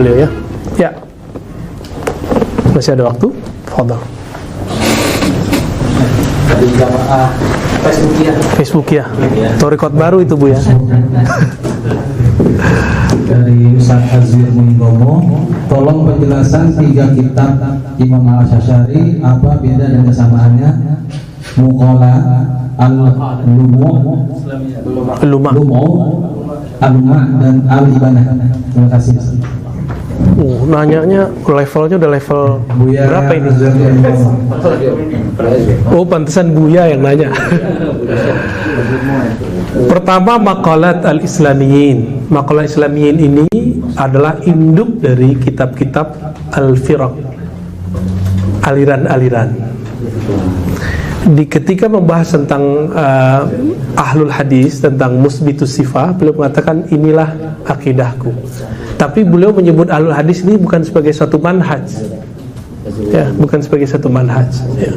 beliau ya. Ya. Masih ada waktu? Fadhal. Dari jamaah Facebook ya. Torikot baru itu Bu ya. Dari Ustaz Azir Mungomo, tolong penjelasan 3 kitab Imam Al-Asy'ari, apa beda dan kesamaannya? Muqala, Al-Lumu, Al-Luma dan Al-Ibanah. Terima kasih. Nanyanya levelnya udah level berapa ini? Oh, pantesan Buya yang nanya. Pertama, maqalat al-Islamiyin. Maqalat Islamiyin ini adalah induk dari kitab-kitab al-firaq, aliran-aliran. Ketika membahas tentang ahlul hadis, tentang musbitus sifah, beliau mengatakan inilah akidahku. Tapi beliau menyebut ahlul hadis ini bukan sebagai suatu manhaj, ya, bukan sebagai suatu manhaj, ya,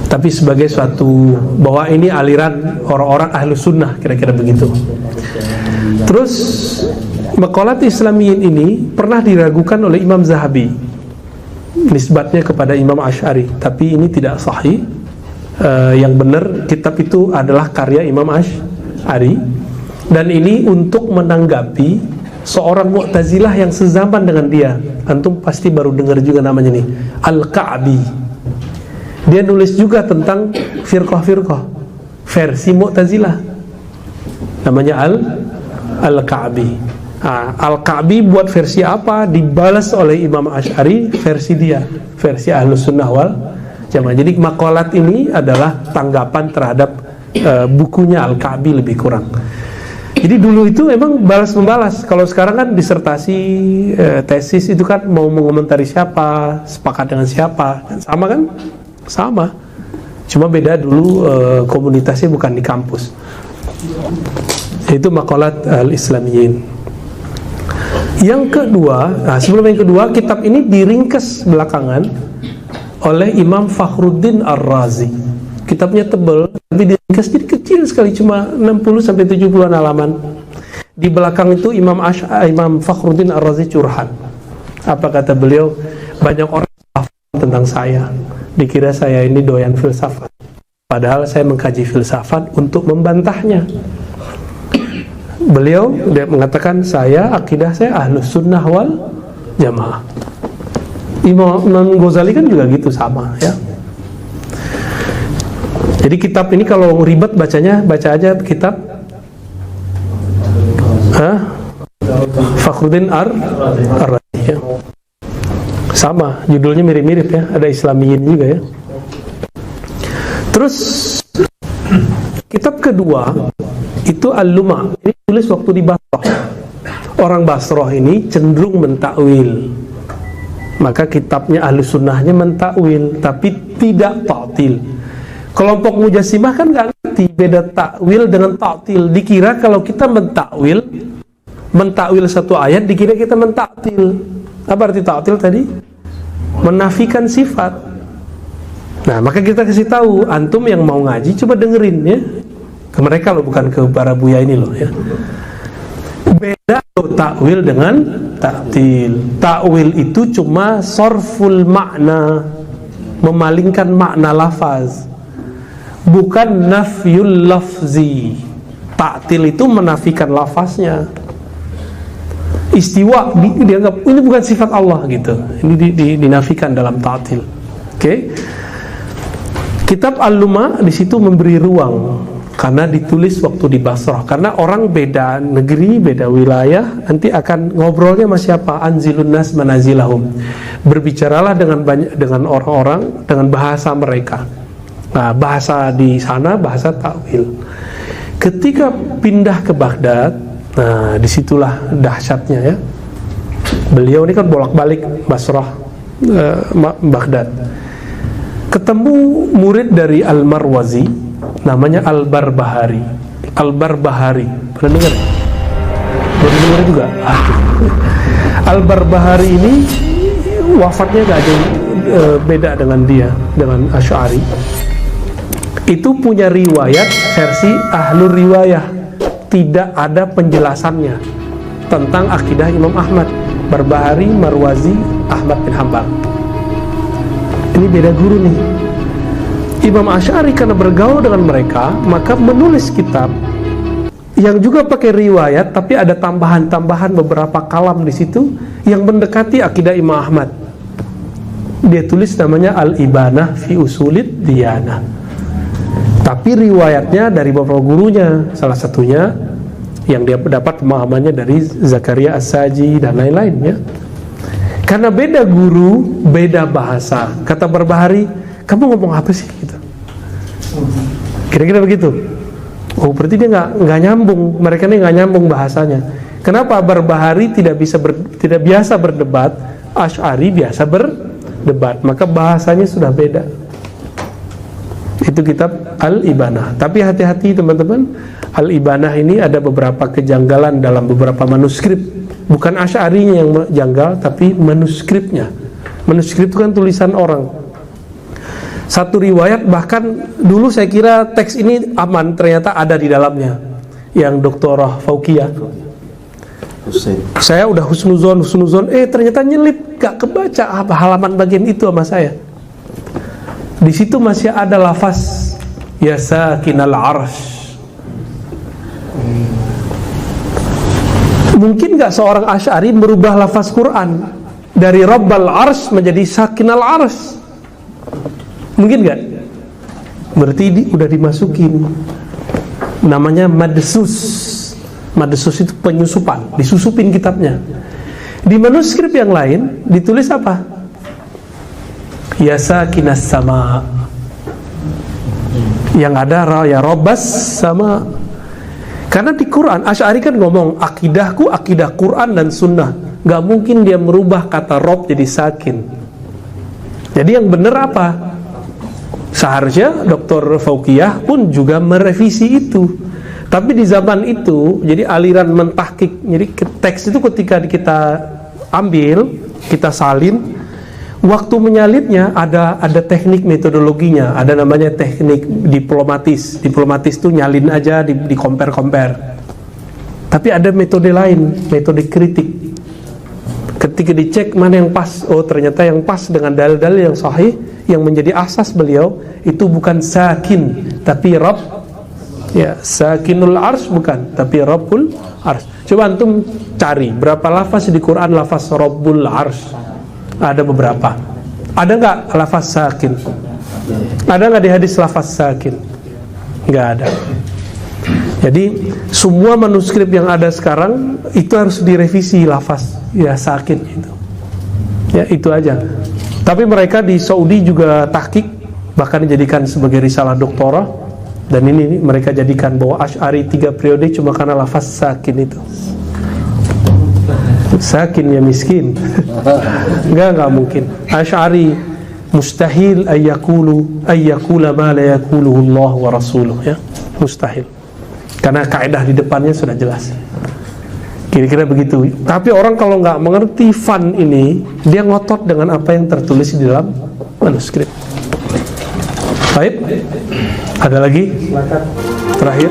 tapi sebagai suatu bahwa ini aliran orang-orang ahlu sunnah, kira-kira begitu. Terus maqalat Islamiyin ini pernah diragukan oleh Imam Zahabi, nisbatnya kepada Imam Asy'ari, tapi ini tidak sahih. Yang benar kitab itu adalah karya Imam Asy'ari, dan ini untuk menanggapi seorang Mu'tazilah yang sezaman dengan dia. Antum pasti baru dengar juga namanya nih, Al-Ka'bi. Dia nulis juga tentang firqah-firqah versi Mu'tazilah, namanya Al-Ka'bi. Al-Ka'bi buat versi apa? Dibalas oleh Imam Asy'ari versi dia, versi Ahlus Sunnah wal Jamaah. Jadi maqalat ini adalah tanggapan terhadap bukunya Al-Ka'bi lebih kurang. Jadi dulu itu memang balas-membalas. Kalau sekarang kan disertasi, tesis itu kan mau mengomentari siapa, sepakat dengan siapa, sama kan? Sama. Cuma beda dulu komunitasnya bukan di kampus. Itu maqalat al-Islamiyin. Yang kedua, sebelum yang kedua, kitab ini diringkas belakangan oleh Imam Fakhruddin Ar-Razi. Kitabnya tebal, tapi diringkas jadi kecil sekali, cuma 60-70 halaman. Di belakang itu Imam Fakhruddin Ar-Razi curhat. Apa kata beliau? Banyak orang tentang saya, dikira saya ini doyan filsafat, padahal saya mengkaji filsafat untuk membantahnya. Beliau dia mengatakan akidah saya Ahlus Sunnah wal Jamaah. Imam Ghazali kan juga gitu, sama ya. Jadi kitab ini kalau ribet bacanya, baca aja kitab Fakhruddin Ar-Razi ya. Sama, judulnya mirip-mirip ya, ada Islamiyin juga ya. Terus kitab kedua itu Al-Luma. Ini tulis waktu di Basrah. Orang Basrah ini cenderung mentakwil, maka kitabnya Ahlus Sunnahnya mentakwil, tapi tidak ta'til. Kelompok Mujassimah kan nggak ngerti beda takwil dengan ta'til. Dikira kalau kita mentakwil satu ayat, dikira kita mentaktil. Apa arti ta'til tadi? Menafikan sifat. Nah, maka kita kasih tahu, antum yang mau ngaji coba dengerin ya. Ke mereka loh, bukan ke para buya ini loh ya. Beda loh takwil dengan ta'til. Takwil itu cuma sorful makna, memalingkan makna lafaz, bukan nafyul lafzi. Ta'til itu menafikan lafaznya. Istiwa dianggap ini bukan sifat Allah gitu. Ini dinafikan dalam ta'til. Oke. Kitab Al-Luma di situ memberi ruang karena ditulis waktu di Basrah. Karena orang beda negeri, beda wilayah, nanti akan ngobrolnya sama siapa? Anzilun nas manazilahum. Berbicaralah dengan orang-orang dengan bahasa mereka. Nah, bahasa di sana bahasa takwil. Ketika pindah ke Baghdad, nah disitulah dahsyatnya ya. Beliau ini kan bolak-balik Basrah, Baghdad. Ketemu murid dari Al-Marwazi, namanya Al-Barbahari. Al-Barbahari, pernah dengar? Pernah dengar juga? Al-Barbahari ini wafatnya gak ada beda dengan dia, dengan Asy'ari. Itu punya riwayat versi ahlur riwayah, tidak ada penjelasannya tentang akidah Imam Ahmad. Barbahari, Marwazi, Ahmad bin Hambal. Ini beda guru nih. Imam Asy'ari karena bergaul dengan mereka, maka menulis kitab yang juga pakai riwayat, tapi ada tambahan-tambahan beberapa kalam di situ yang mendekati akidah Imam Ahmad. Dia tulis namanya Al-Ibanah fi Usulid Diyanah. Tapi riwayatnya dari beberapa gurunya, salah satunya yang dia dapat pemahamannya dari Zakaria As-Saji dan lain-lainnya. Karena beda guru, beda bahasa. Kata Barbahari, kamu ngomong apa sih? Gitu. Kira-kira begitu. Oh, berarti dia nggak nyambung. Mereka ini nggak nyambung bahasanya. Kenapa Barbahari tidak biasa berdebat, Asy'ari biasa berdebat? Maka bahasanya sudah beda. Itu kitab Al-Ibanah. Tapi hati-hati teman-teman, Al-Ibanah ini ada beberapa kejanggalan dalam beberapa manuskrip. Bukan Asy'arinya yang janggal, tapi manuskripnya. Manuskrip itu kan tulisan orang. Satu riwayat bahkan dulu saya kira teks ini aman, ternyata ada di dalamnya. Yang Doktorah Faukiyah. Saya udah husnuzon, ternyata nyelip, gak kebaca halaman bagian itu sama saya. Di situ masih ada lafaz ya sakinal arsh. Mungkin gak seorang Asy'ari merubah lafaz Quran dari Rabbal arsh menjadi sakinal arsh? Mungkin gak? Berarti udah dimasukin. Namanya madsus. Madsus itu penyusupan, disusupin kitabnya. Di manuskrip yang lain ditulis apa? Ya sakinas sama. Yang ada ya Rabbas sama. Karena di Quran Asy'ari kan ngomong akidahku akidah Quran dan Sunnah. Gak mungkin dia merubah kata Rabb jadi sakin. Jadi yang benar apa? Seharusnya Dr. Faukiyah pun juga merevisi itu. Tapi di zaman itu, jadi aliran mentahkik, jadi teks itu ketika kita ambil, kita salin, waktu menyalitnya ada teknik metodologinya, ada namanya teknik diplomatis. Diplomatis itu nyalin aja, di compare. Tapi ada metode lain, metode kritik. Ketika dicek mana yang pas, oh ternyata yang pas dengan dalil-dalil yang sahih, yang menjadi asas beliau itu bukan sakin, tapi Rabb. Ya, sakinul ars bukan, tapi Rabbul ars. Coba antum cari berapa lafaz di Quran lafaz Rabbul ars. Ada beberapa. Ada nggak lafaz sakin? Ada nggak di hadis lafaz sakin? Nggak ada. Jadi semua manuskrip yang ada sekarang itu harus direvisi lafaz ya sakin itu. Ya itu aja. Tapi mereka di Saudi juga tahqiq, bahkan dijadikan sebagai risalah doktorah. Dan ini mereka jadikan bahwa Asy'ari 3 periode cuma karena lafaz sakin itu. Sakin ya miskin. Enggak mungkin. Asy'ari mustahil ayyakula ma la yakuluhu Allah wa rasuluh, ya. Mustahil. Karena kaidah di depannya sudah jelas. Kira-kira begitu. Tapi orang kalau nggak mengerti fan ini, dia ngotot dengan apa yang tertulis di dalam manuskrip. Baik. Ada lagi? Terakhir.